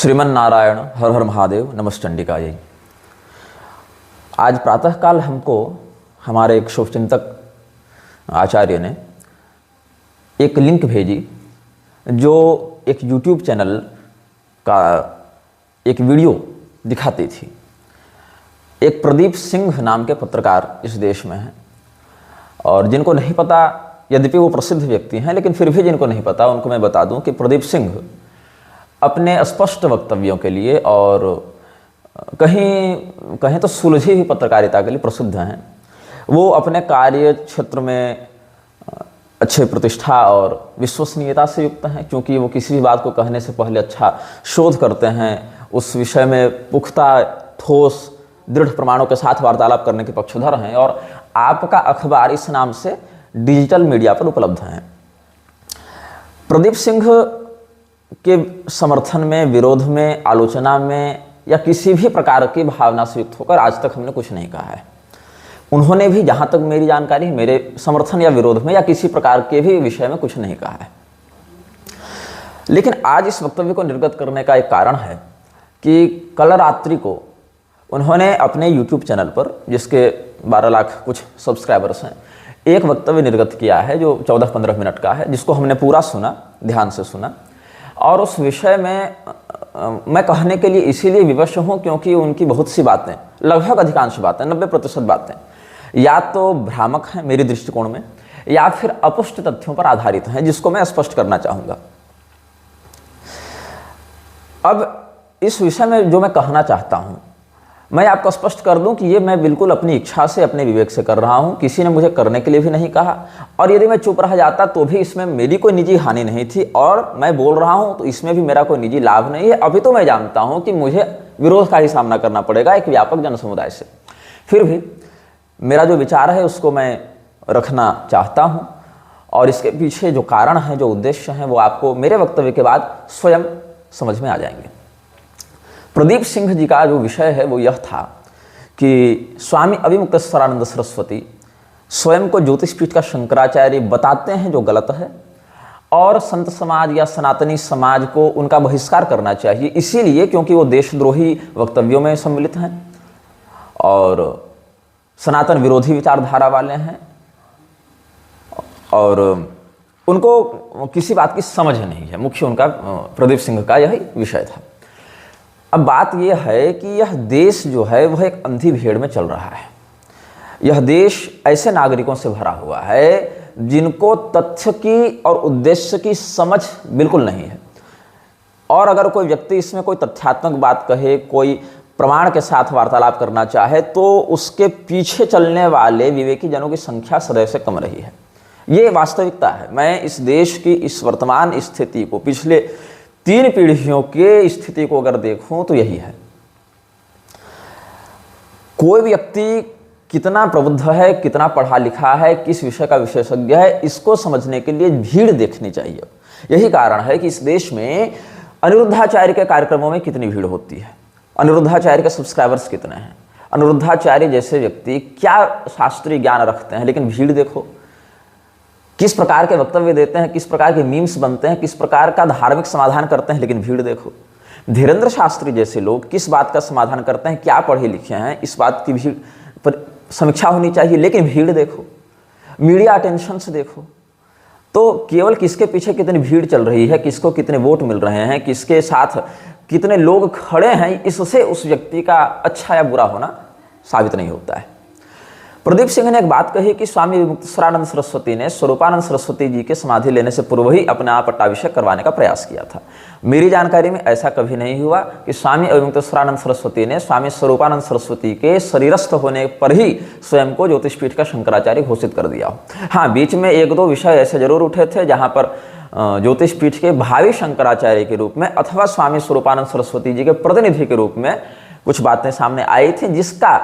श्रीमन नारायण हर हर महादेव नमश्चंडिकायै। आज प्रातःकाल हमको हमारे एक शुभचिंतक आचार्य ने एक लिंक भेजी जो एक यूट्यूब चैनल का एक वीडियो दिखाती थी। एक प्रदीप सिंह नाम के पत्रकार इस देश में हैं और जिनको नहीं पता, यद्यपि वो प्रसिद्ध व्यक्ति हैं, लेकिन फिर भी जिनको नहीं पता उनको मैं बता दूं कि प्रदीप सिंह अपने स्पष्ट वक्तव्यों के लिए और कहीं तो सुलझी हुई पत्रकारिता के लिए प्रसिद्ध हैं। वो अपने कार्य क्षेत्र में अच्छे प्रतिष्ठा और विश्वसनीयता से युक्त हैं, क्योंकि वो किसी भी बात को कहने से पहले अच्छा शोध करते हैं, उस विषय में पुख्ता ठोस दृढ़ प्रमाणों के साथ वार्तालाप करने के पक्षधर हैं और आपका अखबार इस नाम से डिजिटल मीडिया पर उपलब्ध हैं। प्रदीप सिंह के समर्थन में, विरोध में, आलोचना में या किसी भी प्रकार की भावना से युक्त होकर आज तक हमने कुछ नहीं कहा है। उन्होंने भी, जहां तक मेरी जानकारी, मेरे समर्थन या विरोध में या किसी प्रकार के भी विषय में कुछ नहीं कहा है। लेकिन आज इस वक्तव्य को निर्गत करने का एक कारण है कि कल रात्रि को उन्होंने अपने YouTube चैनल पर, जिसके 12 लाख कुछ सब्सक्राइबर्स हैं, एक वक्तव्य निर्गत किया है जो 14-15 मिनट का है, जिसको हमने पूरा सुना, ध्यान से सुना। और उस विषय में मैं कहने के लिए इसीलिए विवश हूँ क्योंकि उनकी बहुत सी बातें, लगभग अधिकांश बातें, 90% बातें या तो भ्रामक हैं मेरी दृष्टिकोण में, या फिर अपुष्ट तथ्यों पर आधारित हैं, जिसको मैं स्पष्ट करना चाहूँगा। अब इस विषय में जो मैं कहना चाहता हूँ, मैं आपको स्पष्ट कर दूं कि ये मैं बिल्कुल अपनी इच्छा से, अपने विवेक से कर रहा हूं। किसी ने मुझे करने के लिए भी नहीं कहा, और यदि मैं चुप रह जाता तो भी इसमें मेरी कोई निजी हानि नहीं थी, और मैं बोल रहा हूं तो इसमें भी मेरा कोई निजी लाभ नहीं है। अभी तो मैं जानता हूं कि मुझे विरोध का ही सामना करना पड़ेगा एक व्यापक जन समुदाय से। फिर भी मेरा जो विचार है उसको मैं रखना चाहता हूँ, और इसके पीछे जो कारण है, जो उद्देश्य हैं, वो आपको मेरे वक्तव्य के बाद स्वयं समझ में आ जाएंगे। प्रदीप सिंह जी का जो विषय है वो यह था कि स्वामी अविमुक्तेश्वरानंद सरस्वती स्वयं को ज्योतिषपीठ का शंकराचार्य बताते हैं, जो गलत है, और संत समाज या सनातनी समाज को उनका बहिष्कार करना चाहिए, इसीलिए क्योंकि वो देशद्रोही वक्तव्यों में सम्मिलित हैं और सनातन विरोधी विचारधारा वाले हैं, और उनको किसी बात की समझ नहीं है। मुख्य उनका प्रदीप सिंह का यही विषय था। अब बात यह है कि यह देश जो है वह एक अंधी भीड़ में चल रहा है। यह देश ऐसे नागरिकों से भरा हुआ है जिनको तथ्य की और उद्देश्य की समझ बिल्कुल नहीं है, और अगर कोई व्यक्ति इसमें कोई तथ्यात्मक बात कहे, कोई प्रमाण के साथ वार्तालाप करना चाहे, तो उसके पीछे चलने वाले विवेकी जनों की संख्या सदैव से कम रही है। ये वास्तविकता है। मैं इस देश की इस वर्तमान स्थिति को, पिछले 3 पीढ़ियों के स्थिति को अगर देखूं तो यही है। कोई व्यक्ति कितना प्रबुद्ध है, कितना पढ़ा लिखा है, किस विषय का विशेषज्ञ है, इसको समझने के लिए भीड़ देखनी चाहिए। यही कारण है कि इस देश में अनिरुद्धाचार्य के कार्यक्रमों में कितनी भीड़ होती है, अनिरुद्धाचार्य के सब्सक्राइबर्स कितने हैं, अनिरुद्धाचार्य जैसे व्यक्ति क्या शास्त्रीय ज्ञान रखते हैं, लेकिन भीड़ देखो, किस प्रकार के वक्तव्य देते हैं, किस प्रकार के मीम्स बनते हैं, किस प्रकार का धार्मिक समाधान करते हैं, लेकिन भीड़ देखो। धीरेन्द्र शास्त्री जैसे लोग किस बात का समाधान करते हैं, क्या पढ़े लिखे हैं, इस बात की भीड़ पर समीक्षा होनी चाहिए, लेकिन भीड़ देखो, मीडिया अटेंशन से देखो। तो केवल किसके पीछे कितनी भीड़ चल रही है, किसको कितने वोट मिल रहे हैं, किसके साथ कितने लोग खड़े हैं, इससे उस व्यक्ति का अच्छा या बुरा होना साबित नहीं होता है। प्रदीप सिंह ने एक बात कही कि स्वामी अविमुक्तेश्वरानंद सरस्वती ने स्वरूपानंद सरस्वती जी के समाधि लेने से पूर्व ही अपने आप पट्टाभिषेक करवाने का प्रयास किया था। मेरी जानकारी में ऐसा कभी नहीं हुआ कि स्वामी अविमुक्तेश्वरानंद सरस्वती ने स्वामी स्वरूपानंद सरस्वती के शरीरस्थ होने पर ही स्वयं को ज्योतिषपीठ का शंकराचार्य घोषित कर दिया हो। हाँ, बीच में 1-2 विषय ऐसे जरूर उठे थे जहाँ पर ज्योतिषपीठ के भावी शंकराचार्य के रूप में अथवा स्वामी स्वरूपानंद सरस्वती जी के प्रतिनिधि के रूप में कुछ बातें सामने आई थी, जिसका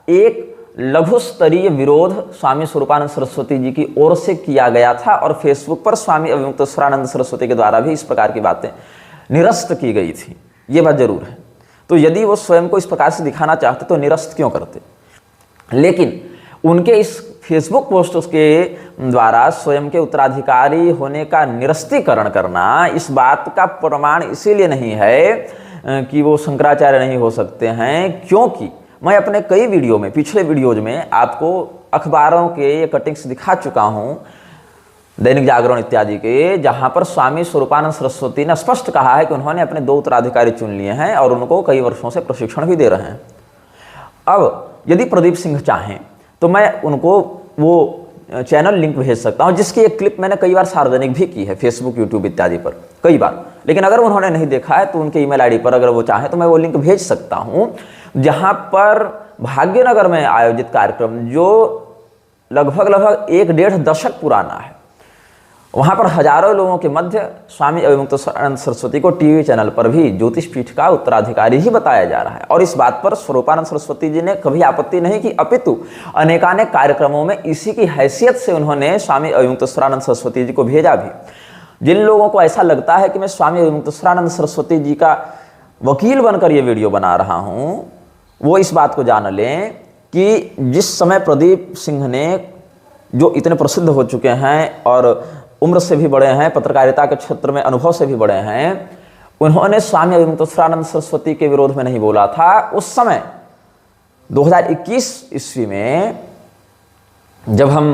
एक लघु स्तरीय विरोध स्वामी स्वरूपानंद सरस्वती जी की ओर से किया गया था, और फेसबुक पर स्वामी अविमुक्तेश्वरानंद सरस्वती के द्वारा भी इस प्रकार की बातें निरस्त की गई थी। ये बात जरूर है। तो यदि वो स्वयं को इस प्रकार से दिखाना चाहते तो निरस्त क्यों करते? लेकिन उनके इस फेसबुक पोस्ट के द्वारा स्वयं के उत्तराधिकारी होने का निरस्तीकरण करना इस बात का प्रमाण इसीलिए नहीं है कि वो शंकराचार्य नहीं हो सकते हैं, क्योंकि मैं अपने कई वीडियो में, पिछले वीडियोज में आपको अखबारों के ये कटिंग्स दिखा चुका हूँ, दैनिक जागरण इत्यादि के, जहां पर स्वामी स्वरूपानंद सरस्वती ने स्पष्ट कहा है कि उन्होंने अपने 2 उत्तराधिकारी चुन लिए हैं और उनको कई वर्षों से प्रशिक्षण भी दे रहे हैं। अब यदि प्रदीप सिंह चाहें तो मैं उनको वो चैनल लिंक भेज सकता हूं, जिसकी एक क्लिप मैंने कई बार सार्वजनिक भी की है फेसबुक, यूट्यूब इत्यादि पर कई बार। लेकिन अगर उन्होंने नहीं देखा है तो उनके ईमेल आईडी पर अगर वो चाहें तो मैं वो लिंक भेज सकता हूं, जहां पर भाग्यनगर में आयोजित कार्यक्रम जो लगभग 1-1.5 दशक पुराना है, वहां पर हजारों लोगों के मध्य स्वामी अविमुक्तेश्वरानंद सरस्वती को टीवी चैनल पर भी ज्योतिष पीठ का उत्तराधिकारी ही बताया जा रहा है। और इस बात पर स्वरूपानंद सरस्वती जी ने कभी आपत्ति नहीं की, अपितु अनेकानेक कार्यक्रमों में इसी की हैसियत से उन्होंने स्वामी अविमुक्तेश्वरानंद सरस्वती जी को भेजा भी। जिन लोगों को ऐसा लगता है कि मैं स्वामी अविमुक्तेश्वरानंद सरस्वती जी का वकील बनकर ये वीडियो बना रहा हूं, वो इस बात को जान लें कि जिस समय प्रदीप सिंह ने, जो इतने प्रसिद्ध हो चुके हैं और उम्र से भी बड़े हैं, पत्रकारिता के क्षेत्र में अनुभव से भी बड़े हैं, उन्होंने स्वामी अविमुक्तेश्वरानंद सरस्वती के विरोध में नहीं बोला था। उस समय 2021 ईस्वी में जब हम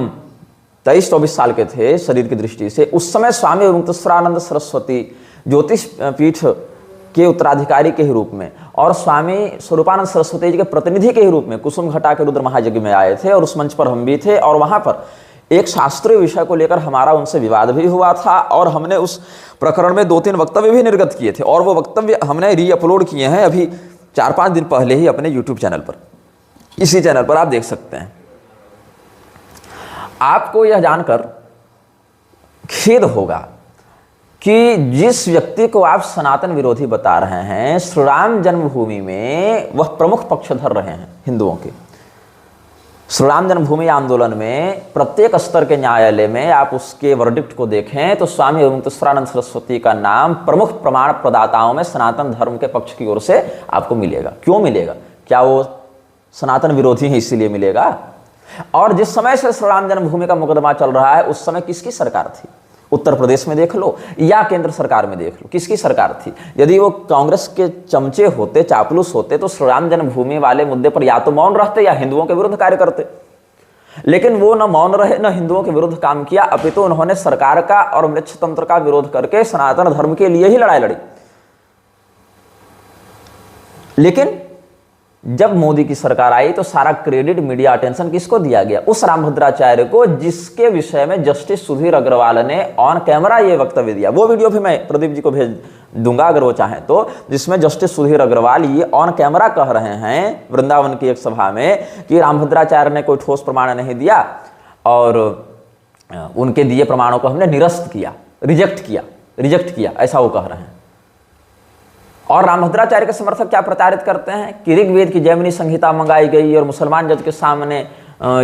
23-24 साल के थे शरीर की दृष्टि से, उस समय स्वामी अविमुक्तेश्वरानंद सरस्वती ज्योतिष पीठ के उत्तराधिकारी के ही रूप में और स्वामी स्वरूपानंद सरस्वती जी के प्रतिनिधि के ही रूप में कुसुम घटा के रुद्र महायज्ञ में आए थे और उस मंच पर हम भी थे और वहां पर एक शास्त्रीय विषय को लेकर हमारा उनसे विवाद भी हुआ था और हमने उस प्रकरण में 2-3 वक्तव्य भी निर्गत किए थे और वो वक्तव्य हमने रीअपलोड किए हैं अभी 4-5 दिन पहले ही अपने यूट्यूब चैनल पर। इसी चैनल पर आप देख सकते हैं। आपको यह जानकर खेद होगा कि जिस व्यक्ति को आप सनातन विरोधी बता रहे हैं, श्री राम जन्मभूमि में वह प्रमुख पक्षधर रहे हैं हिंदुओं के। श्री राम जन्मभूमि आंदोलन में प्रत्येक स्तर के न्यायालय में आप उसके वर्डिक्ट को देखें तो स्वामी अविमुक्तेश्वरानंद सरस्वती का नाम प्रमुख प्रमाण प्रदाताओं में सनातन धर्म के पक्ष की ओर से आपको मिलेगा। क्यों मिलेगा? क्या वो सनातन विरोधी है इसीलिए मिलेगा? और जिस समय से श्री राम जन्मभूमि का मुकदमा चल रहा है उस समय किसकी सरकार थी? उत्तर प्रदेश में देख लो या केंद्र सरकार में देख लो, किसकी सरकार थी? यदि वो कांग्रेस के चमचे होते, चापलूस होते, तो श्री राम जन्मभूमि वाले मुद्दे पर या तो मौन रहते या हिंदुओं के विरुद्ध कार्य करते। लेकिन वो न मौन रहे न हिंदुओं के विरुद्ध काम किया, अपितु उन्होंने सरकार का और मृच्छतंत्र का विरोध करके सनातन धर्म के लिए ही लड़ाई लड़ी। लेकिन जब मोदी की सरकार आई तो सारा क्रेडिट, मीडिया अटेंशन किसको दिया गया? उस रामभद्राचार्य को, जिसके विषय में जस्टिस सुधीर अग्रवाल ने ऑन कैमरा ये वक्तव्य दिया। वो वीडियो भी मैं प्रदीप जी को भेज दूंगा अगर वो चाहें तो, जिसमें जस्टिस सुधीर अग्रवाल ये ऑन कैमरा कह रहे हैं वृंदावन की एक सभा में कि रामभद्राचार्य ने कोई ठोस प्रमाण नहीं दिया और उनके दिए प्रमाणों को हमने निरस्त किया, रिजेक्ट किया, ऐसा वो कह रहे हैं। और रामभद्राचार्य के समर्थक क्या प्रचारित करते हैं कि ऋग्वेद की जैमिनी संहिता मंगाई गई और मुसलमान जज के सामने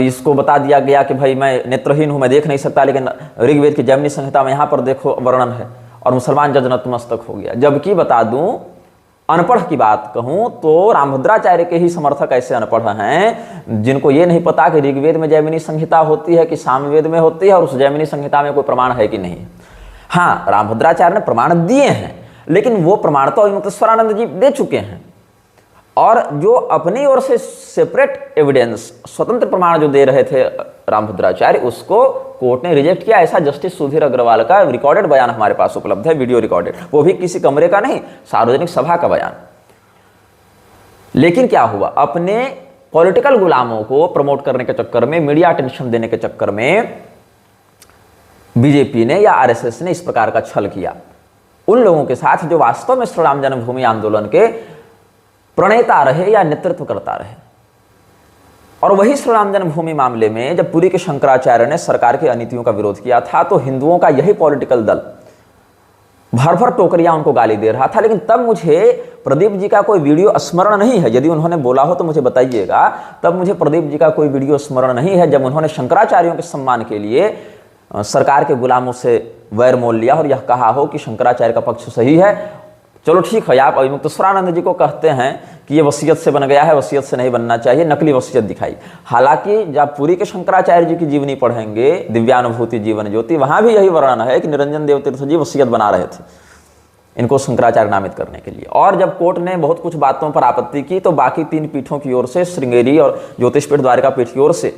इसको बता दिया गया कि भाई मैं नेत्रहीन हूं, मैं देख नहीं सकता, लेकिन ऋग्वेद की जैमिनी संहिता में यहाँ पर देखो वर्णन है, और मुसलमान जज नतमस्तक हो गया। जबकि बता दूं, अनपढ़ की बात कहूं तो रामभद्राचार्य के ही समर्थक ऐसे अनपढ़ हैं जिनको ये नहीं पता कि ऋग्वेद में जैमिनी संहिता होती है कि सामवेद में होती है और उस जैमिनी संहिता में कोई प्रमाण है कि नहीं। हाँ, रामभद्राचार्य ने प्रमाण दिए हैं, लेकिन वो प्रमाण तो अविमुक्तेश्वरानंद जी दे चुके हैं और जो अपनी ओर से सेपरेट एविडेंस, स्वतंत्र प्रमाण जो दे रहे थे रामभद्राचार्य, उसको कोर्ट ने रिजेक्ट किया। ऐसा जस्टिस सुधीर अग्रवाल का रिकॉर्डेड बयान हमारे पास उपलब्ध है, वीडियो रिकॉर्डेड, वो भी किसी कमरे का नहीं, सार्वजनिक सभा का बयान। लेकिन क्या हुआ? अपने पॉलिटिकल गुलामों को प्रमोट करने के चक्कर में, मीडिया अटेंशन देने के चक्कर में बीजेपी ने या आरएसएस ने इस प्रकार का छल किया उन लोगों के साथ जो वास्तव में श्री राम जन्मभूमि आंदोलन के प्रणेता रहे या नेतृत्व करता रहे। और वही श्री राम जन्मभूमि मामले में जब पुरी के शंकराचार्य ने सरकार की अनीतियों का विरोध किया था तो हिंदुओं का यही पॉलिटिकल दल भर भर टोकरियां उनको गाली दे रहा था। लेकिन तब मुझे प्रदीप जी का कोई वीडियो स्मरण नहीं है, यदि उन्होंने बोला हो तो मुझे बताइएगा। तब मुझे प्रदीप जी का कोई वीडियो स्मरण नहीं है जब उन्होंने शंकराचार्यों के सम्मान के लिए सरकार के गुलामों से वैर मोल लिया और यह कहा हो कि शंकराचार्य का पक्ष सही है। चलो ठीक है, आप अविमुक्तेश्वरानंद जी को कहते हैं कि ये वसीयत से बन गया है, वसीयत से नहीं बनना चाहिए, नकली वसीयत दिखाई। हालांकि जब पुरी के शंकराचार्य जी की जीवनी पढ़ेंगे, दिव्यानुभूति जीवन ज्योति, वहां भी यही वर्णन है कि निरंजन देव तीर्थ जी वसीयत बना रहे थे। इनको शंकराचार्य नामित करने के लिए। और जब कोर्ट ने बहुत कुछ बातों पर आपत्ति की तो बाकी 3 पीठों की ओर से, श्रृंगेरी और ज्योतिषपीठ द्वारिका पीठ की ओर से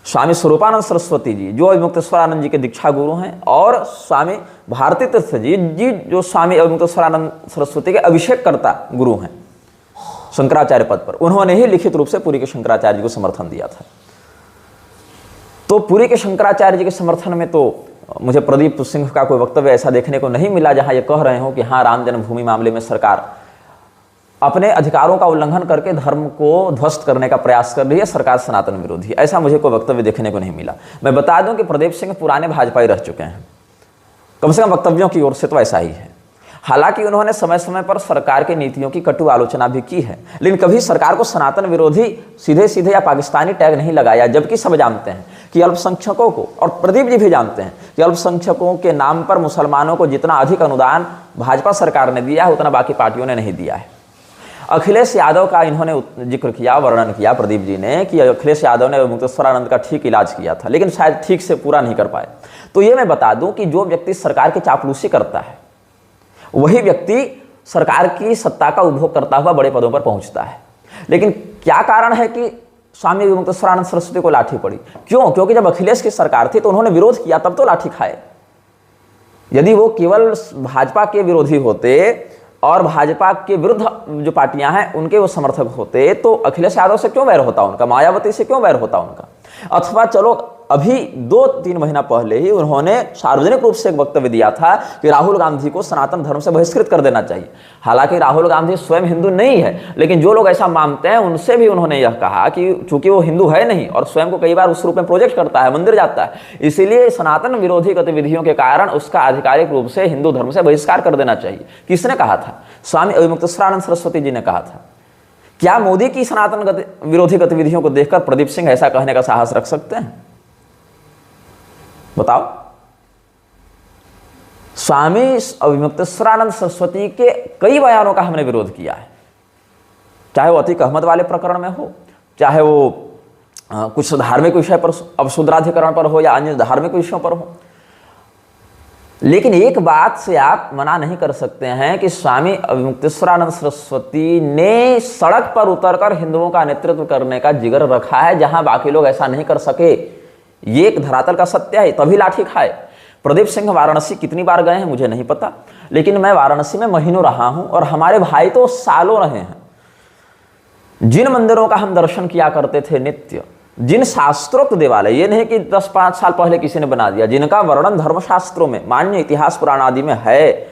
स्वामी स्वरूपानंद सरस्वती जी जो अविमुक्तेश्वरानंद जी के दीक्षा गुरु हैं, और स्वामी भारती तीर्थ जी जो स्वामी अविमुक्तेश्वरानंद सरस्वती के अभिषेककर्ता गुरु हैं शंकराचार्य पद पर, उन्होंने ही लिखित रूप से पुरी के शंकराचार्य जी को समर्थन दिया था। तो पुरी के शंकराचार्य जी के समर्थन में तो मुझे प्रदीप सिंह का कोई वक्तव्य ऐसा देखने को नहीं मिला जहां ये कह रहे हो कि हाँ, राम जन्मभूमि मामले में सरकार अपने अधिकारों का उल्लंघन करके धर्म को ध्वस्त करने का प्रयास कर रही है, सरकार सनातन विरोधी। ऐसा मुझे कोई वक्तव्य देखने को नहीं मिला। मैं बता दूं कि प्रदीप सिंह पुराने भाजपाई रह चुके हैं, कम से कम वक्तव्यों की ओर से तो ऐसा ही है। हालांकि उन्होंने समय समय पर सरकार की नीतियों की कटु आलोचना भी की है, लेकिन कभी सरकार को सनातन विरोधी सीधे सीधे या पाकिस्तानी टैग नहीं लगाया, जबकि सब जानते हैं कि अल्पसंख्यकों को, और प्रदीप जी भी जानते हैं कि अल्पसंख्यकों के नाम पर मुसलमानों को जितना अधिक अनुदान भाजपा सरकार ने दिया है उतना बाकी पार्टियों ने नहीं दिया है। अखिलेश यादव का इन्होंने जिक्र किया, वर्णन किया प्रदीप जी ने कि अखिलेश यादव ने मुक्तेश्वरानंद का ठीक इलाज किया था, लेकिन शायद ठीक से पूरा नहीं कर पाए। तो ये मैं बता दूं कि जो व्यक्ति सरकार की चापलूसी करता है वही व्यक्ति सरकार की सत्ता का उपभोग करता हुआ बड़े पदों पर पहुंचता है। लेकिन क्या कारण है कि स्वामी मुक्तेश्वरानंद सरस्वती को लाठी पड़ी? क्यों? क्योंकि जब अखिलेश की सरकार थी तो उन्होंने विरोध किया, तब तो लाठी खाए। यदि वो केवल भाजपा के विरोधी होते और भाजपा के विरुद्ध जो पार्टियां हैं उनके वो समर्थक होते तो अखिलेश यादव से क्यों वैर होता उनका, मायावती से क्यों वैर होता उनका? अथवा चलो अभी 2-3 महीना पहले ही उन्होंने सार्वजनिक रूप से एक वक्तव्य दिया था कि राहुल गांधी को सनातन धर्म से बहिष्कृत कर देना चाहिए। हालांकि राहुल गांधी स्वयं हिंदू नहीं है, लेकिन जो लोग ऐसा मानते हैं उनसे भी उन्होंने यह कहा कि चूंकि वो हिंदू है नहीं और स्वयं को कई बार उस रूप में प्रोजेक्ट करता है, मंदिर जाता है, इसीलिए सनातन विरोधी गतिविधियों के कारण उसका आधिकारिक रूप से हिंदू धर्म से बहिष्कार कर देना चाहिए। किसने कहा था? स्वामी अविमुक्तेश्वरानंद सरस्वती जी ने कहा था। क्या मोदी की सनातन विरोधी गतिविधियों को देखकर प्रदीप सिंह ऐसा कहने का साहस रख सकते हैं? बताओ। स्वामी अविमुक्तेश्वरानंद सरस्वती के कई बयानों का हमने विरोध किया है, चाहे वो अतीक अहमद वाले प्रकरण में हो, चाहे वो कुछ धार्मिक विषय पर, अवशूद्राधिकरण पर हो या अन्य धार्मिक विषयों पर हो। लेकिन एक बात से आप मना नहीं कर सकते हैं कि स्वामी अविमुक्तेश्वरानंद सरस्वती ने सड़क पर उतरकर हिंदुओं का नेतृत्व करने का जिगर रखा है, जहां बाकी लोग ऐसा नहीं कर सके। ये एक धरातल का सत्य है, तभी लाठी खाए। प्रदीप सिंह वाराणसी कितनी बार गए हैं मुझे नहीं पता, लेकिन मैं वाराणसी में महीनों रहा हूं और हमारे भाई तो सालों रहे हैं। जिन मंदिरों का हम दर्शन किया करते थे नित्य, जिन शास्त्रोक्त देवालय, ये नहीं कि 10-5 साल पहले किसी ने बना दिया, जिनका वर्णन धर्मशास्त्रों में, मान्य इतिहास पुराण आदि में है,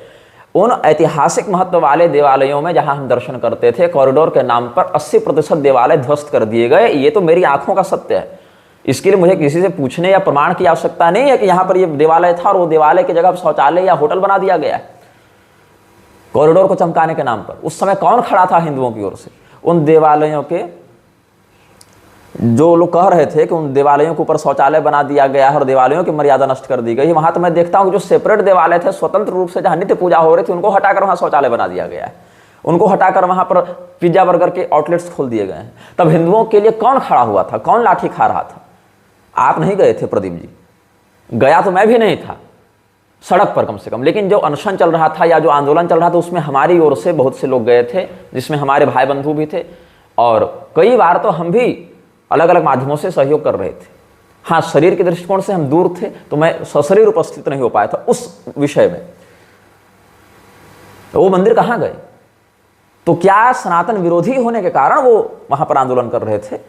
उन ऐतिहासिक महत्व वाले देवालयों में जहां हम दर्शन करते थे, कॉरिडोर के नाम पर 80% देवालय ध्वस्त कर दिए गए। ये तो मेरी आंखों का सत्य है। इसके लिए मुझे किसी से पूछने या प्रमाण की आवश्यकता नहीं है कि यहां पर ये देवालय था और वो देवालय की जगह शौचालय या होटल बना दिया गया है कॉरिडोर को चमकाने के नाम पर। उस समय कौन खड़ा था हिंदुओं की ओर से? उन देवालयों के जो लोग कह रहे थे कि उन देवालयों के ऊपर शौचालय बना दिया गया है और देवालयों की मर्यादा नष्ट कर दी गई, वहां तो मैं देखता हूं कि जो सेपरेट देवालय थे, स्वतंत्र रूप से जहां नित्य पूजा हो रही थी, उनको हटाकर वहां शौचालय बना दिया गया है। उनको हटाकर वहां पर पिज्जा बर्गर के आउटलेट्स खोल दिए गए हैं। तब हिंदुओं के लिए कौन खड़ा हुआ था? कौन लाठी खा रहा था? आप नहीं गए थे प्रदीप जी, गया तो मैं भी नहीं था सड़क पर कम से कम, लेकिन जो अनशन चल रहा था या जो आंदोलन चल रहा था उसमें हमारी ओर से बहुत से लोग गए थे, जिसमें हमारे भाई बंधु भी थे और कई बार तो हम भी अलग अलग माध्यमों से सहयोग कर रहे थे। हाँ, शरीर के दृष्टिकोण से हम दूर थे तो मैं सशरीर उपस्थित नहीं हो पाया था उस विषय में। तो वो मंदिर कहाँ गए? तो क्या सनातन विरोधी होने के कारण वो वहां पर आंदोलन कर रहे थे?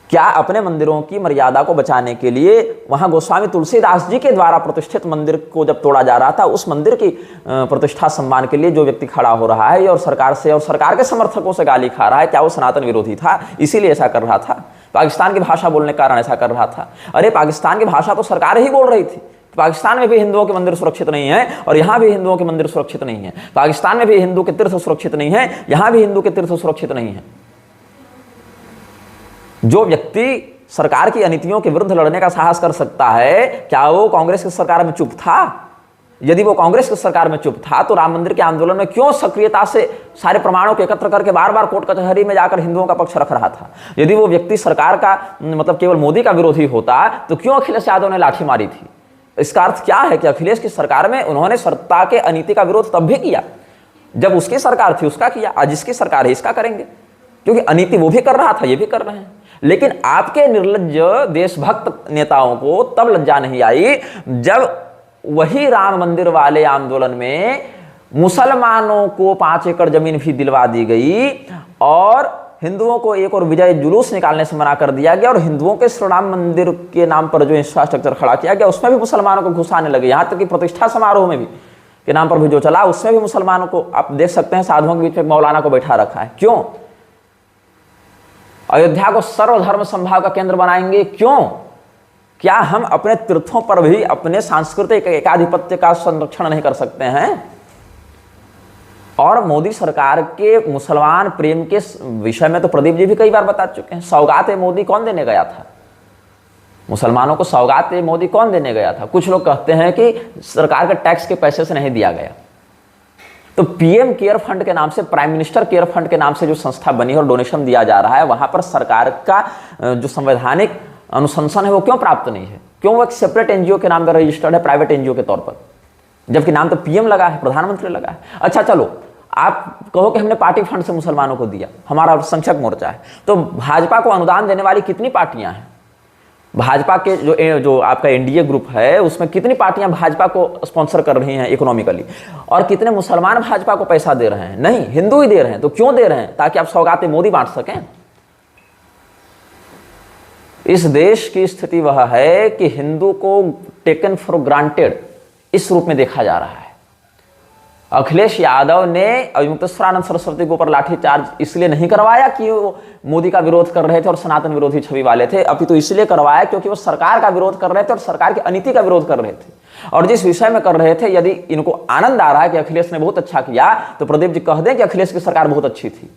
क्या अपने मंदिरों की मर्यादा को बचाने के लिए वहां गोस्वामी तुलसीदास जी के द्वारा प्रतिष्ठित मंदिर को जब तोड़ा जा रहा था, उस मंदिर की प्रतिष्ठा सम्मान के लिए जो व्यक्ति खड़ा हो रहा है और सरकार से और सरकार के समर्थकों से गाली खा रहा है, क्या वो सनातन विरोधी था? इसीलिए ऐसा कर रहा था? पाकिस्तान की भाषा बोलने के कारण ऐसा कर रहा था? अरे पाकिस्तान की भाषा तो सरकार ही बोल रही थी। पाकिस्तान में भी हिंदुओं के मंदिर सुरक्षित नहीं है और यहां भी हिंदुओं के मंदिर सुरक्षित नहीं है। पाकिस्तान में भी हिंदू के तीर्थ सुरक्षित नहीं है, यहां भी हिंदू के तीर्थ सुरक्षित नहीं है। जो व्यक्ति सरकार की अनीतियों के विरुद्ध लड़ने का साहस कर सकता है, क्या वो कांग्रेस की सरकार में चुप था? यदि वो कांग्रेस की सरकार में चुप था तो राम मंदिर के आंदोलन में क्यों सक्रियता से सारे प्रमाणों को एकत्र करके बार बार कोर्ट कचहरी में जाकर हिंदुओं का पक्ष रख रहा था? यदि वो व्यक्ति सरकार का मतलब केवल मोदी का विरोधी होता तो क्यों अखिलेश यादव ने लाठी मारी थी? इसका अर्थ क्या है कि अखिलेश की सरकार में उन्होंने सत्ता के अनीति का विरोध तब भी किया जब उसकी सरकार थी, उसका किया। आज जिसकी सरकार है इसका करेंगे, क्योंकि अनीति वो भी कर रहा था, ये भी कर रहे हैं। लेकिन आपके निर्लज्ज देशभक्त नेताओं को तब लज्जा नहीं आई जब वही राम मंदिर वाले आंदोलन में मुसलमानों को 5 एकड़ जमीन भी दिलवा दी गई और हिंदुओं को एक और विजय जुलूस निकालने से मना कर दिया गया, और हिंदुओं के श्री राम मंदिर के नाम पर जो इंफ्रास्ट्रक्चर खड़ा किया गया उसमें भी मुसलमानों को घुसाने लगे। यहां तक कि प्रतिष्ठा समारोह में भी के नाम पर भी जो चला उसमें भी मुसलमानों को, आप देख सकते हैं साधुओं के बीच में मौलाना को बैठा रखा है। क्यों? अयोध्या को सर्वधर्म संभाव का केंद्र बनाएंगे, क्यों? क्या हम अपने तीर्थों पर भी अपने सांस्कृतिक एकाधिपत्य का संरक्षण नहीं कर सकते हैं? और मोदी सरकार के मुसलमान प्रेम के विषय में तो प्रदीप जी भी कई बार बता चुके हैं। सौगात मोदी कौन देने गया था? मुसलमानों को सौगात मोदी कौन देने गया था? कुछ लोग कहते हैं कि सरकार के टैक्स के पैसे से नहीं दिया गया। तो पीएम केयर फंड के नाम से, प्राइम मिनिस्टर केयर फंड के नाम से जो संस्था बनी और डोनेशन दिया जा रहा है, वहां पर सरकार का जो संवैधानिक अनुशंसन है वो क्यों प्राप्त नहीं है? क्यों वो एक सेपरेट एनजीओ के नाम पर रजिस्टर्ड है, प्राइवेट एनजीओ के तौर पर, जबकि नाम तो पीएम लगा है, प्रधानमंत्री लगा है। अच्छा चलो, आप कहो कि हमने पार्टी फंड से मुसलमानों को दिया, हमारा अल्पसंख्यक मोर्चा है, तो भाजपा को अनुदान देने वाली कितनी पार्टियां हैं? भाजपा के जो आपका एनडीए ग्रुप है उसमें कितनी पार्टियां भाजपा को स्पॉन्सर कर रही हैं इकोनॉमिकली, और कितने मुसलमान भाजपा को पैसा दे रहे हैं? नहीं, हिंदू ही दे रहे हैं। तो क्यों दे रहे हैं? ताकि आप सौगातें मोदी बांट सकें। इस देश की स्थिति वह है कि हिंदू को टेकन फॉर ग्रांटेड इस रूप में देखा जा रहा है। अखिलेश यादव ने अविमुक्तेश्वरानंद सरस्वती के ऊपर लाठीचार्ज इसलिए नहीं करवाया कि वो मोदी का विरोध कर रहे थे और सनातन विरोधी छवि वाले थे, अपितु इसलिए करवाया क्योंकि वो सरकार का विरोध कर रहे थे और सरकार की अनीति का विरोध कर रहे थे। और जिस विषय में कर रहे थे, यदि इनको आनंद आ रहा है कि अखिलेश ने बहुत अच्छा किया, तो प्रदीप जी कह दें कि अखिलेश की सरकार बहुत अच्छी थी,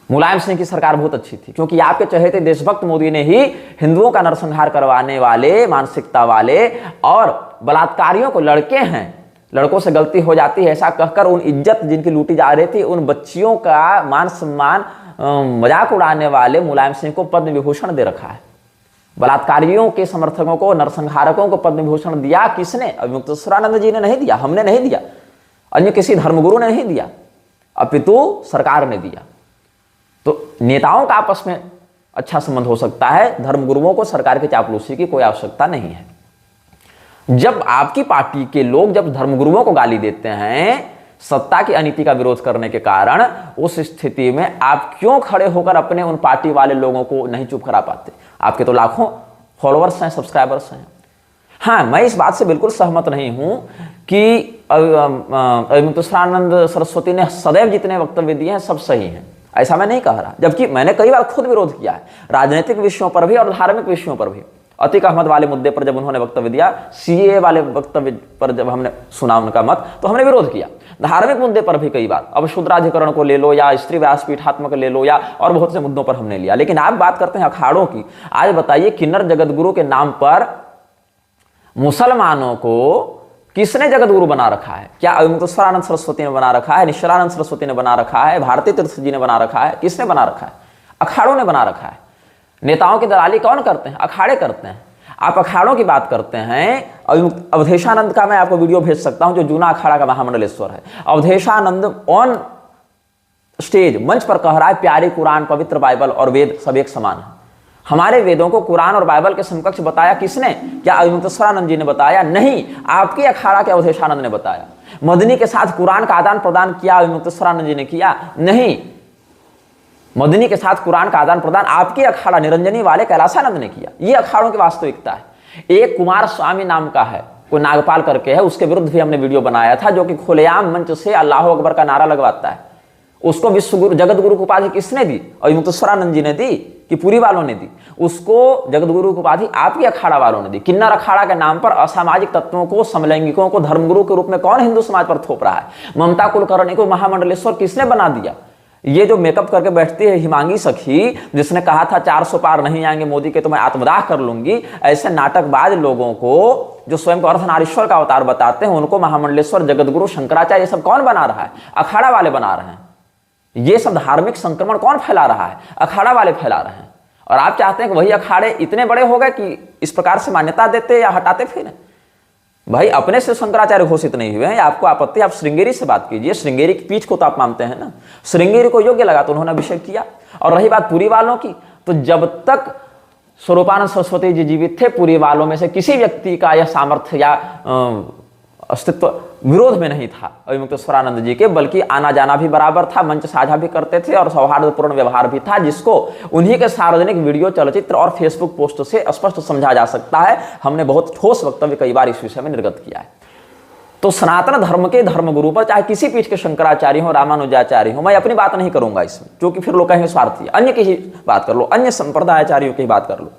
मुलायम सिंह की सरकार बहुत अच्छी थी, क्योंकि आपके चहेते देशभक्त मोदी ने ही हिंदुओं का नरसंहार करवाने वाले, मानसिकता वाले और बलात्कारियों को, लड़के हैं, लड़कों से गलती हो जाती है ऐसा कहकर उन इज्जत जिनकी लूटी जा रही थी, उन बच्चियों का मान सम्मान मजाक उड़ाने वाले मुलायम सिंह को पद्म विभूषण दे रखा है। बलात्कारियों के समर्थकों को, नरसंहारकों को पद्म विभूषण दिया किसने? अविमुक्तेश्वरानंद जी ने नहीं दिया, हमने नहीं दिया, अन्य किसी धर्मगुरु ने नहीं दिया, अपितु सरकार ने दिया। तो नेताओं का आपस में अच्छा संबंध हो सकता है, धर्मगुरुओं को सरकार की चापलूसी की कोई आवश्यकता नहीं है। जब आपकी पार्टी के लोग जब धर्मगुरुओं को गाली देते हैं सत्ता की अनीति का विरोध करने के कारण, उस स्थिति में आप क्यों खड़े होकर अपने उन पार्टी वाले लोगों को नहीं चुप करा पाते? आपके तो लाखों फॉलोअर्स हैं, सब्सक्राइबर्स हैं। हाँ, मैं इस बात से बिल्कुल सहमत नहीं हूं कि अविमुक्तेश्वरानंद सरस्वती ने सदैव जितने वक्तव्य दिए हैं सब सही हैं, ऐसा मैं नहीं कह रहा, जबकि मैंने कई बार खुद विरोध किया है, राजनीतिक विषयों पर भी और धार्मिक विषयों पर भी। अतीक अहमद वाले मुद्दे पर जब उन्होंने वक्तव्य दिया, सीए वाले वक्तव्य पर जब हमने सुना उनका मत, तो हमने विरोध किया। धार्मिक मुद्दे पर भी कई बार, अब शूद्राधिकरण को ले लो या स्त्री व्यासपीठात्मक ले लो या और बहुत से मुद्दों पर हमने लिया। लेकिन आप बात करते हैं अखाड़ों की। आज बताइए, किन्नर जगतगुरु के नाम पर मुसलमानों को किसने जगतगुरु बना रखा है? क्या अविमुक्तेश्वरानंद सरस्वती ने बना रखा है, निश्चलानंद सरस्वती ने बना रखा है, भारती तीर्थ जी ने बना रखा है? किसने बना रखा है? अखाड़ों ने बना रखा है। नेताओं की दलाली कौन करते हैं? अखाड़े करते हैं। आप अखाड़ों की बात करते हैं, अवधेशानंद का मैं आपको वीडियो भेज सकता हूं, जो जूना अखाड़ा का महामंडलेश्वर है। अवधेशानंद ऑन स्टेज मंच पर कह रहा है प्यारी कुरान, पवित्र बाइबल और वेद सब एक समान है। हमारे वेदों को कुरान और बाइबल के समकक्ष बताया किसने? क्या अविमुक्तेश्वरानंद जी ने बताया? नहीं, आपके अखाड़ा के अवधेशानंद ने बताया। मदनी के साथ कुरान का आदान प्रदान किया अविमुक्तेश्वरानंद जी ने किया? नहीं, मदनी के साथ कुरान का आदान प्रदान आपके अखाड़ा निरंजनी वाले कैलाशानंद ने किया। ये अखाड़ों की वास्तविकता है। एक कुमार स्वामी नाम का है, कोई नागपाल करके है, उसके विरुद्ध भी हमने वीडियो बनाया था, जो कि खुलेआम मंच से अल्लाह अकबर का नारा लगवाता है। उसको विश्व गुरु, जगत गुरु की उपाधि किसने दी? अविमुक्तेश्वरानंद जी ने दी कि पुरी वालों ने दी? उसको जगत गुरु की उपाधि आपके अखाड़ा वालों ने दी। किन्नर अखाड़ा के नाम पर असामाजिक तत्वों को, समलैंगिकों को धर्मगुरु के रूप में कौन हिंदू समाज पर थोप रहा है? ममता कुलकर्णी को महामंडलेश्वर किसने बना दिया? ये जो मेकअप करके बैठती है हिमांगी सखी, जिसने कहा था 400 पार नहीं आएंगे मोदी के तो मैं आत्मदाह कर लूंगी, ऐसे नाटकबाज लोगों को जो स्वयं को अर्धनारीश्वर का अवतार बताते हैं, उनको महामंडलेश्वर, जगतगुरु, शंकराचार्य, ये सब कौन बना रहा है? अखाड़ा वाले बना रहे हैं। ये सब धार्मिक संक्रमण कौन फैला रहा है? अखाड़ा वाले फैला रहे हैं। और आप चाहते हैं कि वही अखाड़े इतने बड़े हो गए कि इस प्रकार से मान्यता देते या हटाते फिर? भाई अपने से शंकराचार्य घोषित नहीं हुए हैं, आपको आपत्ति, आप श्रृंगेरी से बात कीजिए। श्रृंगेरी की पीठ को तो आप मानते हैं ना, श्रृंगेरी को योग्य लगा तो उन्होंने अभिषेक किया। और रही बात पुरी वालों की, तो जब तक स्वरूपानंद सरस्वती जी जीवित थे, पुरी वालों में से किसी व्यक्ति का यह सामर्थ्य या अस्तित्व विरोध में नहीं था अभिमुक्तेश्वरानंद जी के, बल्कि आना जाना भी बराबर था, मंच साझा भी करते थे और सौहार्दपूर्ण व्यवहार भी था, जिसको उन्हीं के सार्वजनिक वीडियो, चलचित्र और फेसबुक पोस्ट से स्पष्ट समझा जा सकता है। हमने बहुत ठोस वक्तव्य कई बार इस विषय में निर्गत किया है। तो सनातन धर्म के धर्मगुरु पर, चाहे किसी पीठ के शंकराचार्य हो, रामानुजाचार्य हो, मैं अपनी बात नहीं करूंगा इसमें, क्योंकि फिर लोग कहेंगे स्वार्थी, अन्य की ही बात कर लो, अन्य संप्रदायाचार्यों की बात कर लो।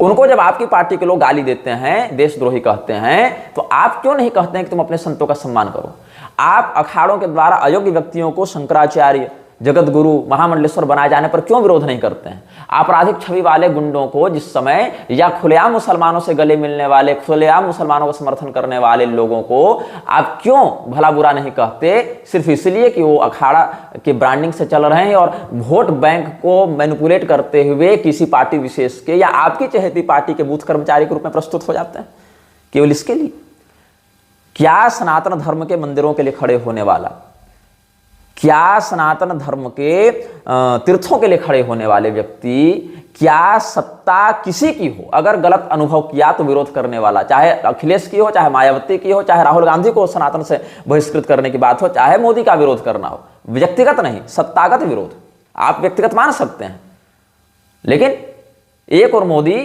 उनको जब आपकी पार्टी के लोग गाली देते हैं, देशद्रोही कहते हैं, तो आप क्यों नहीं कहते हैं कि तुम अपने संतों का सम्मान करो? आप अखाड़ों के द्वारा अयोग्य व्यक्तियों को शंकराचार्य, जगत गुरु, महामंडलेश्वर बनाए जाने पर क्यों विरोध नहीं करते हैं? आपराधिक छवि वाले गुंडों को जिस समय, या खुलेआम मुसलमानों से गले मिलने वाले, खुलेआम मुसलमानों का समर्थन करने वाले लोगों को आप क्यों भला बुरा नहीं कहते? सिर्फ इसलिए कि वो अखाड़ा के ब्रांडिंग से चल रहे हैं और वोट बैंक को मैनिपुलेट करते हुए किसी पार्टी विशेष के या आपकी चहेती पार्टी के बूथ कर्मचारी के रूप में प्रस्तुत हो जाते हैं, केवल इसके लिए? क्या सनातन धर्म के मंदिरों के लिए खड़े होने वाला, क्या सनातन धर्म के तीर्थों के लिए खड़े होने वाले व्यक्ति, क्या सत्ता किसी की हो, अगर गलत अनुभव किया तो विरोध करने वाला, चाहे अखिलेश की हो, चाहे मायावती की हो, चाहे राहुल गांधी को सनातन से बहिष्कृत करने की बात हो, चाहे मोदी का विरोध करना हो, व्यक्तिगत नहीं, सत्तागत विरोध आप व्यक्तिगत मान सकते हैं। लेकिन एक और मोदी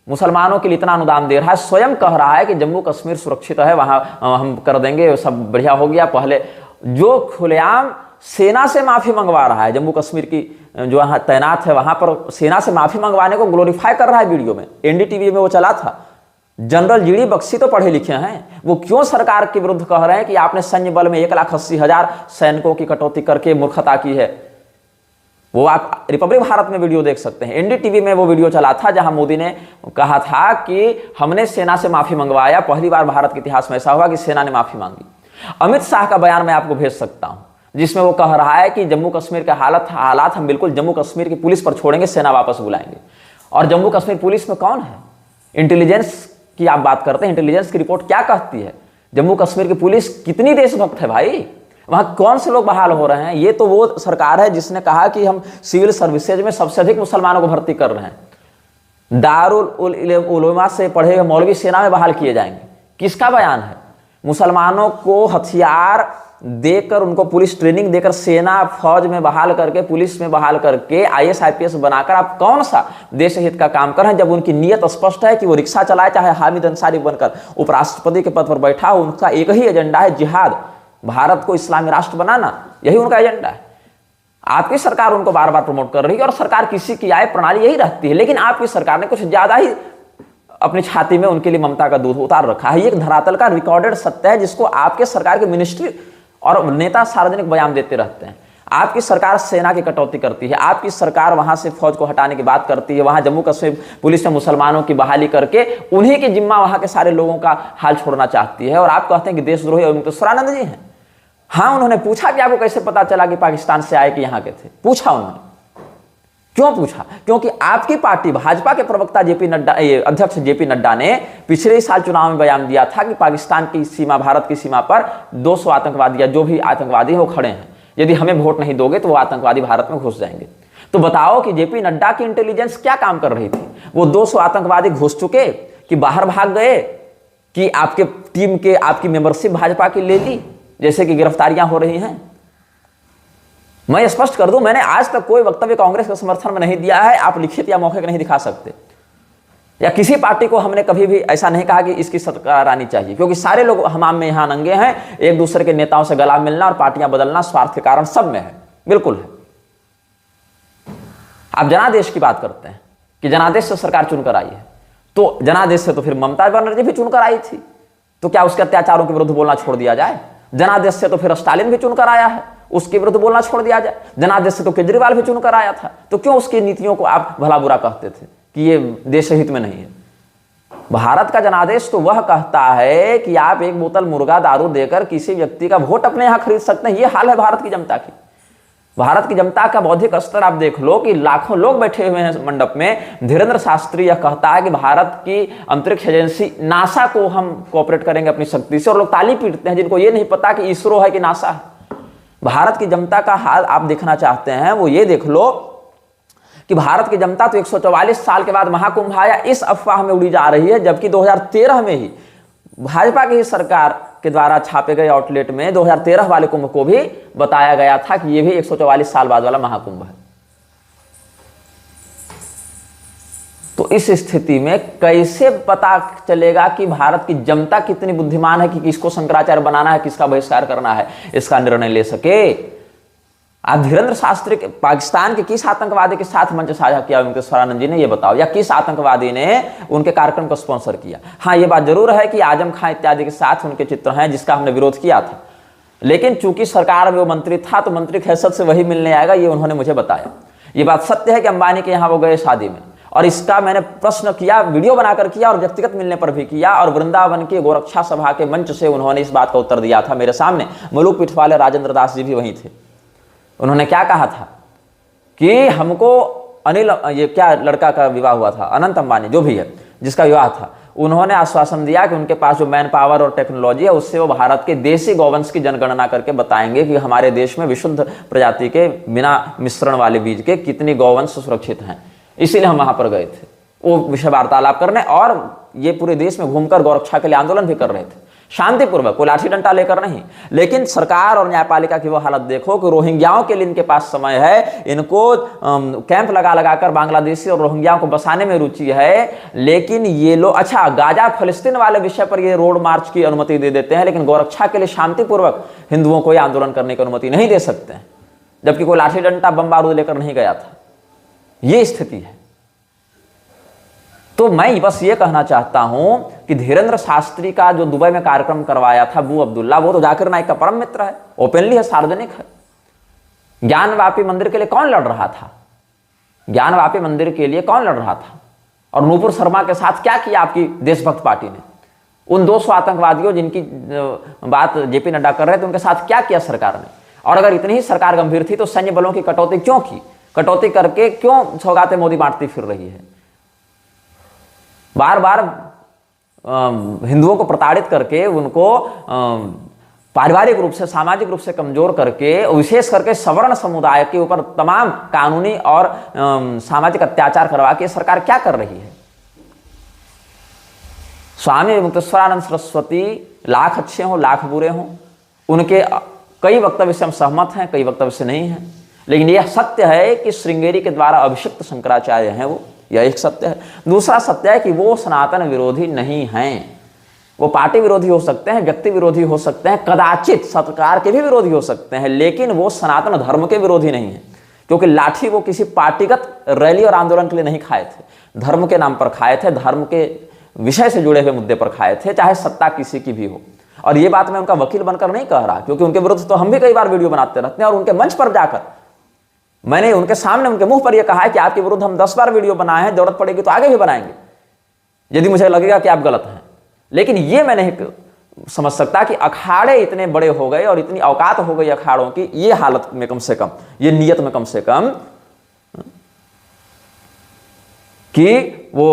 मुसलमानों के लिए इतना अनुदान दे रहा है, स्वयं कह रहा है कि जम्मू कश्मीर सुरक्षित है, वहां हम कर देंगे, सब बढ़िया हो गया। पहले जो खुलेआम सेना से माफी मंगवा रहा है, जम्मू कश्मीर की जो वहां तैनात है वहां पर सेना से माफी मंगवाने को ग्लोरीफाई कर रहा है वीडियो में, एनडीटीवी में वो चला था। जनरल जीडी बख्शी तो पढ़े लिखे हैं, वो क्यों सरकार के विरुद्ध कह रहे हैं कि आपने सैन्य बल में 1,80,000 सैनिकों की कटौती करके मूर्खता की है? वो आप रिपब्लिक भारत में वीडियो देख सकते हैं, एनडीटीवी में वो वीडियो चला था जहां मोदी ने कहा था कि हमने सेना से माफी मंगवाया, पहली बार भारत के इतिहास में ऐसा हुआ कि सेना ने माफी मांगी। अमित शाह का बयान मैं आपको भेज सकता हूं, जिसमें वो कह रहा है कि जम्मू कश्मीर के हालात हम बिल्कुल जम्मू कश्मीर की पुलिस पर छोड़ेंगे, सेना वापस बुलाएंगे। और जम्मू कश्मीर पुलिस में कौन है? इंटेलिजेंस की आप बात करते हैं, इंटेलिजेंस की रिपोर्ट क्या कहती है? जम्मू कश्मीर की पुलिस कितनी देशभक्त है भाई, वहां कौन से लोग बहाल हो रहे हैं? ये तो वो सरकार है जिसने कहा कि हम सिविल सर्विसेज में सबसे अधिक मुसलमानों को भर्ती कर रहे हैं, दारुल उलमा से पढ़े हुए मौलवी सेना में बहाल किए जाएंगे। किसका बयान है? मुसलमानों को हथियार देकर, उनको पुलिस ट्रेनिंग देकर सेना फौज में बहाल करके, पुलिस में बहाल करके, IAS IPS बनाकर आप कौन सा देश हित का काम कर रहे हैं, जब उनकी नीयत स्पष्ट है कि वो रिक्शा चलाए, चाहे हामिद अंसारी बनकर उपराष्ट्रपति के पद पर बैठा हो, उनका एक ही एजेंडा है, जिहाद, भारत को इस्लामी राष्ट्र बनाना, यही उनका एजेंडा है। आपकी सरकार उनको बार बार प्रमोट कर रही है और सरकार किसी की आय प्रणाली यही रहती है, लेकिन आपकी सरकार ने कुछ ज्यादा ही अपनी छाती में उनके लिए ममता का दूध उतार रखा है। ये एक धरातल का रिकॉर्डेड सत्य है, जिसको आपके सरकार के मिनिस्ट्री और नेता सार्वजनिक बयान देते रहते हैं। आपकी सरकार सेना की कटौती करती है, आपकी सरकार वहां से फौज को हटाने की बात करती है, वहां जम्मू कश्मीर पुलिस में मुसलमानों की बहाली करके उन्हीं की जिम्मा वहां के सारे लोगों का हाल छोड़ना चाहती है। और आप कहते हैं कि देशद्रोही अभिमुक्तेश्वरानंद जी हैं। हाँ, उन्होंने पूछा कि आपको कैसे पता चला कि पाकिस्तान से आए कि यहाँ के थे? पूछा उन्होंने। क्यों पूछा? क्योंकि आपकी पार्टी भाजपा के प्रवक्ता अध्यक्ष जेपी नड्डा ने पिछले साल चुनाव में बयान दिया था कि पाकिस्तान की सीमा, भारत की सीमा पर 200 आतंकवादी या जो भी आतंकवादी हैं वो खड़े हैं, यदि हमें वोट नहीं दोगे तो वो आतंकवादी भारत में घुस जाएंगे। तो बताओ कि जेपी नड्डा की इंटेलिजेंस क्या काम कर रही थी? वो 200 आतंकवादी घुस चुके कि बाहर भाग गए, कि आपके टीम के आपकी मेंबरशिप भाजपा की ले ली, जैसे कि गिरफ्तारियां हो रही हैं? मैं स्पष्ट कर दूं, मैंने आज तक कोई वक्तव्य कांग्रेस के समर्थन में नहीं दिया है, आप लिखित या मौखिक नहीं दिखा सकते, या किसी पार्टी को हमने कभी भी ऐसा नहीं कहा कि इसकी सरकार आनी चाहिए, क्योंकि सारे लोग हमाम में यहां नंगे हैं। एक दूसरे के नेताओं से गला मिलना और पार्टियां बदलना स्वार्थ के कारण सब में है, बिल्कुल है। आप जनादेश की बात करते हैं कि जनादेश से सरकार चुनकर आई है, तो जनादेश से तो फिर ममता बनर्जी भी चुनकर आई थी, तो क्या उसके अत्याचारों के विरुद्ध बोलना छोड़ दिया जाए? जनादेश से तो फिर स्टालिन भी चुनकर आया है, उसके विरुद्ध बोलना छोड़ दिया जाए? जनादेश से तो केजरीवाल भी चुनकर आया था, तो क्यों उसकी नीतियों को आप भला बुरा कहते थे कि ये देश हित में नहीं है? भारत का जनादेश तो वह कहता है कि आप एक बोतल मुर्गा दारू देकर किसी व्यक्ति का वोट अपने यहां खरीद सकते हैं। ये हाल है भारत की जनता की। भारत की जनता का बौद्धिक स्तर आप देख लो कि लाखों लोग बैठे हुए हैं मंडप में। धीरेन्द्र शास्त्री यह कहता है कि भारत की अंतरिक्ष एजेंसी नासा को हम कोऑपरेट करेंगे अपनी शक्ति से, और लोग ताली पीटते हैं जिनको ये नहीं पता कि इसरो है कि नासा है। भारत की जनता का हाल आप देखना चाहते हैं, वो ये देख लो कि भारत की जनता तो 144 साल के बाद महाकुंभ आया इस अफवाह में उड़ी जा रही है, जबकि 2013 में ही भाजपा की सरकार के द्वारा छापे गए आउटलेट में 2013 वाले कुंभ को भी बताया गया था कि यह भी 144 साल बाद वाला महाकुंभ है। तो इस स्थिति में कैसे पता चलेगा कि भारत की जनता कितनी बुद्धिमान है कि किसको शंकराचार्य बनाना है, किसका बहिष्कार करना है, इसका निर्णय ले सके? आप धीरेन्द्र शास्त्री के पाकिस्तान के किस आतंकवादी के साथ मंच साझा किया मुक्तेश्वरानंद जी ने, ये बताओ, या किस आतंकवादी ने उनके कार्यक्रम को स्पॉन्सर किया? हाँ, ये बात जरूर है कि आजम खां इत्यादि के साथ उनके चित्र हैं जिसका हमने विरोध किया था, लेकिन चूंकि सरकार में वो मंत्री था तो मंत्री की हैसियत से वही मिलने आएगा, ये उन्होंने मुझे बताया। ये बात सत्य है कि अंबानी के यहाँ वो गए शादी में, और इसका मैंने प्रश्न किया, वीडियो बनाकर किया और व्यक्तिगत मिलने पर भी किया, और वृंदावन की गोरक्षा सभा के मंच से उन्होंने इस बात का उत्तर दिया था मेरे सामने। मलूक पीठ वाले राजेंद्र दास जी भी वहीं थे। उन्होंने क्या कहा था कि हमको अनिल, ये क्या लड़का का विवाह हुआ था, अनंत अंबानी जो भी है जिसका विवाह था, उन्होंने आश्वासन दिया कि उनके पास जो मैन पावर और टेक्नोलॉजी है उससे वो भारत के देसी गौवंश की जनगणना करके बताएंगे कि हमारे देश में विशुद्ध प्रजाति के बिना मिश्रण वाले बीज के कितनी गौवंश सुरक्षित हैं। इसीलिए हम वहां पर गए थे वो विषय वार्तालाप करने, और ये पूरे देश में घूमकर गौरक्षा के लिए आंदोलन भी कर रहे थे, शांतिपूर्वक, कोई लाठी डंडा लेकर नहीं। लेकिन सरकार और न्यायपालिका की वो हालत देखो कि रोहिंग्याओं के लिए इनके पास समय है, इनको कैंप लगा लगाकर बांग्लादेशी और रोहिंग्याओं को बसाने में रुचि है, लेकिन ये लोग अच्छा गाजा फलस्तीन वाले विषय पर ये रोड मार्च की अनुमति दे देते हैं, लेकिन गौरक्षा के लिए शांतिपूर्वक हिंदुओं को यह आंदोलन करने की अनुमति नहीं दे सकते हैं, जबकि कोई लाठी डंडा बम बारूद लेकर नहीं गया था। ये स्थिति है। तो मैं बस ये कहना चाहता हूं कि धीरेन्द्र शास्त्री का जो दुबई में कार्यक्रम करवाया था अबू अब्दुल्ला, वो तो जाकिर नाइक का परम मित्र है, ओपनली है, सार्वजनिक है। ज्ञानवापी मंदिर के लिए कौन लड़ रहा था? ज्ञानवापी मंदिर के लिए कौन लड़ रहा था? और नूपुर शर्मा के साथ क्या किया आपकी देशभक्त पार्टी ने? उन 200 आतंकवादियों जिनकी बात जेपी नड्डा कर रहे थे, उनके साथ क्या किया सरकार ने? और अगर इतनी ही सरकार गंभीर थी तो सैन्य बलों की कटौती क्यों की? कटौती करके क्यों सौगातें मोदी बांटती फिर रही है? बार बार हिंदुओं को प्रताड़ित करके, उनको पारिवारिक रूप से, सामाजिक रूप से कमजोर करके, विशेष करके सवर्ण समुदाय के ऊपर तमाम कानूनी और सामाजिक अत्याचार करवा के सरकार क्या कर रही है? स्वामी मुक्तेश्वरानंद सरस्वती लाख अच्छे हों लाख बुरे हों, उनके कई वक्तव्य से हम सहमत हैं, कई वक्तव्य से नहीं हैं, लेकिन यह सत्य है कि श्रृंगेरी के द्वारा अभिषिक्त शंकराचार्य हैं वो, यह एक सत्य है। दूसरा सत्य है कि वो सनातन विरोधी नहीं हैं। वो पार्टी विरोधी हो सकते हैं, व्यक्ति विरोधी हो सकते हैं, कदाचित सरकार के भी विरोधी हो सकते हैं, लेकिन वो सनातन धर्म के विरोधी नहीं है, क्योंकि लाठी वो किसी पार्टीगत रैली और आंदोलन के लिए नहीं खाए थे, धर्म के नाम पर खाए थे, धर्म के विषय से जुड़े हुए मुद्दे पर खाए थे, चाहे सत्ता किसी की भी हो। और ये बात मैं उनका वकील बनकर नहीं कह रहा, क्योंकि उनके विरुद्ध तो हम भी कई बार वीडियो बनाते रहते हैं, और उनके मंच पर जाकर मैंने उनके सामने, उनके मुंह पर यह कहा है कि आपके विरुद्ध हम 10 बार वीडियो बनाए हैं, जरूरत पड़ेगी तो आगे भी बनाएंगे यदि मुझे लगेगा कि आप गलत हैं। लेकिन ये मैं नहीं समझ सकता कि अखाड़े इतने बड़े हो गए और इतनी औकात हो गई अखाड़ों की, ये हालत में कम से कम, ये नियत में कम से कम, कि वो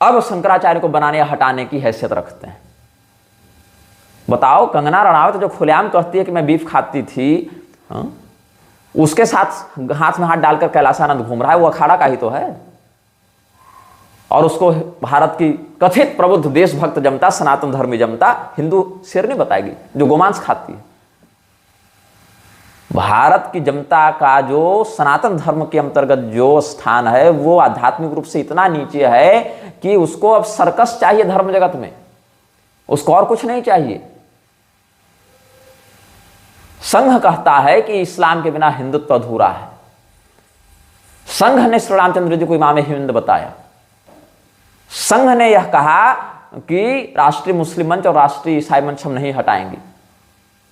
अब शंकराचार्य को बनाने या हटाने की हैसियत रखते हैं। बताओ, कंगना रनावत जो खुलेआम कहती है कि मैं बीफ खाती थी, उसके साथ हाथ में हाथ डालकर कैलाशानंद घूम रहा है, वो अखाड़ा का ही तो है। और उसको भारत की कथित प्रबुद्ध देशभक्त जनता, सनातन धर्मी जनता, हिंदू शेर नहीं बताएगी जो गोमांस खाती है। भारत की जनता का जो सनातन धर्म के अंतर्गत जो स्थान है वो आध्यात्मिक रूप से इतना नीचे है कि उसको अब सर्कस चाहिए धर्म जगत में, उसको और कुछ नहीं चाहिए। संघ कहता है कि इस्लाम के बिना हिंदुत्व अधूरा है। संघ ने श्री रामचंद्र जी को इमाम हिंद बताया। संघ ने यह कहा कि राष्ट्रीय मुस्लिम मंच और राष्ट्रीय ईसाई मंच हम नहीं हटाएंगे।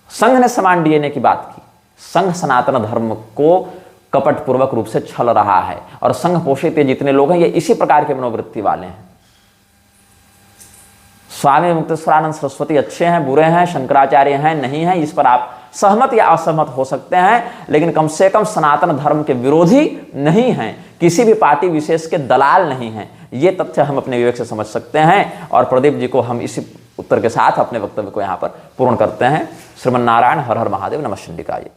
संघ ने समान डीएनए की बात की। संघ सनातन धर्म को कपटपूर्वक रूप से छल रहा है, और संघ पोषित जितने लोग हैं ये इसी प्रकार के मनोवृत्ति वाले हैं। स्वामी मुक्तेश्वरानंद सरस्वती अच्छे हैं, बुरे हैं, शंकराचार्य हैं, नहीं हैं, इस पर आप सहमत या असहमत हो सकते हैं, लेकिन कम से कम सनातन धर्म के विरोधी नहीं हैं, किसी भी पार्टी विशेष के दलाल नहीं हैं। ये तथ्य हम अपने विवेक से समझ सकते हैं। और प्रदीप जी को हम इसी उत्तर के साथ अपने वक्तव्य को यहाँ पर पूर्ण करते हैं। श्रीमन नारायण, हर हर महादेव, नमः शिवाय।